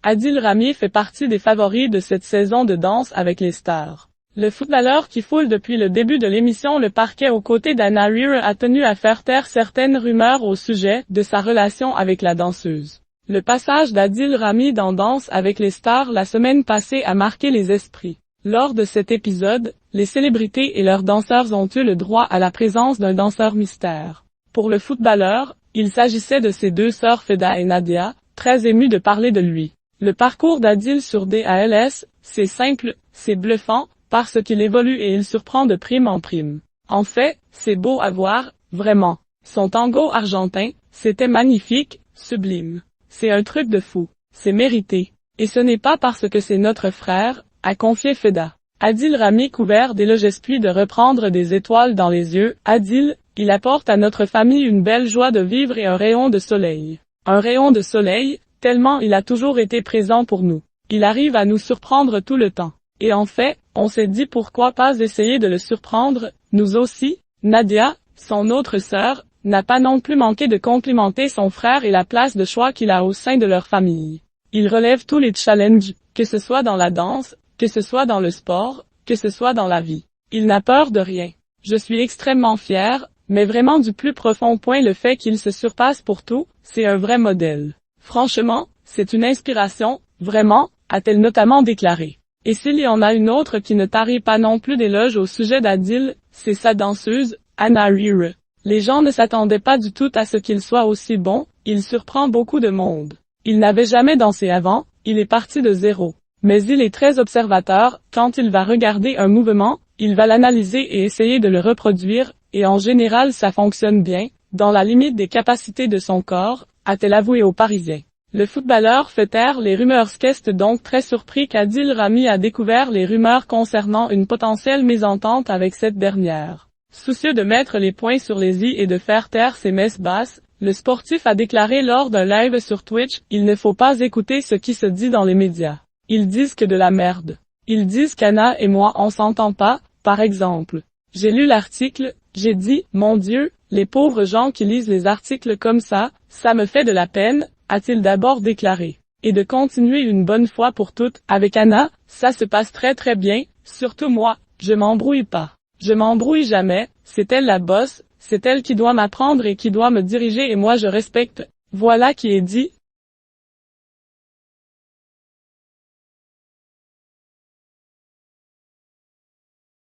Adil Rami fait partie des favoris de cette saison de Danse avec les stars. Le footballeur qui foule depuis le début de l'émission le parquet aux côtés d'Anna Rear a tenu à faire taire certaines rumeurs au sujet de sa relation avec la danseuse. Le passage d'Adil Rami dans Danse avec les stars la semaine passée a marqué les esprits. Lors de cet épisode, les célébrités et leurs danseurs ont eu le droit à la présence d'un danseur mystère. Pour le footballeur, il s'agissait de ses deux sœurs Feda et Nadia, très émues de parler de lui. Le parcours d'Adil sur DALS, c'est simple, c'est bluffant, parce qu'il évolue et il surprend de prime en prime. En fait, c'est beau à voir, vraiment. Son tango argentin, c'était magnifique, sublime. C'est un truc de fou. C'est mérité. Et ce n'est pas parce que c'est notre frère, a confié Feda. Adil Rami couvert d'éloges puis de reprendre des étoiles dans les yeux. Adil, il apporte à notre famille une belle joie de vivre et un rayon de soleil. Un rayon de soleil, tellement il a toujours été présent pour nous. Il arrive à nous surprendre tout le temps. Et en fait, on s'est dit pourquoi pas essayer de le surprendre, nous aussi. Nadia, son autre sœur, n'a pas non plus manqué de complimenter son frère et la place de choix qu'il a au sein de leur famille. Il relève tous les challenges, que ce soit dans la danse, que ce soit dans le sport, que ce soit dans la vie. Il n'a peur de rien. Je suis extrêmement fière, mais vraiment du plus profond point le fait qu'il se surpasse pour tout, c'est un vrai modèle. Franchement, c'est une inspiration, vraiment, a-t-elle notamment déclaré. Et s'il y en a une autre qui ne tarit pas non plus d'éloges au sujet d'Adil, c'est sa danseuse, Anna Rear. Les gens ne s'attendaient pas du tout à ce qu'il soit aussi bon, il surprend beaucoup de monde. Il n'avait jamais dansé avant, il est parti de zéro. Mais il est très observateur, quand il va regarder un mouvement, il va l'analyser et essayer de le reproduire, et en général ça fonctionne bien, dans la limite des capacités de son corps, a-t-elle avoué aux Parisiens. Le footballeur fait taire les rumeurs. Qu'est donc très surpris qu'Adil Rami a découvert les rumeurs concernant une potentielle mésentente avec cette dernière. Soucieux de mettre les points sur les i et de faire taire ses messes basses, le sportif a déclaré lors d'un live sur Twitch, « Il ne faut pas écouter ce qui se dit dans les médias. Ils disent que de la merde. Ils disent qu'Anna et moi on s'entend pas, par exemple. J'ai lu l'article, j'ai dit, mon Dieu, les pauvres gens qui lisent les articles comme ça me fait de la peine, a-t-il d'abord déclaré. Et de continuer une bonne fois pour toutes, avec Anna, ça se passe très très bien, surtout moi, je m'embrouille pas. Je m'embrouille jamais, c'est elle la boss, c'est elle qui doit m'apprendre et qui doit me diriger et moi je respecte. Voilà qui est dit,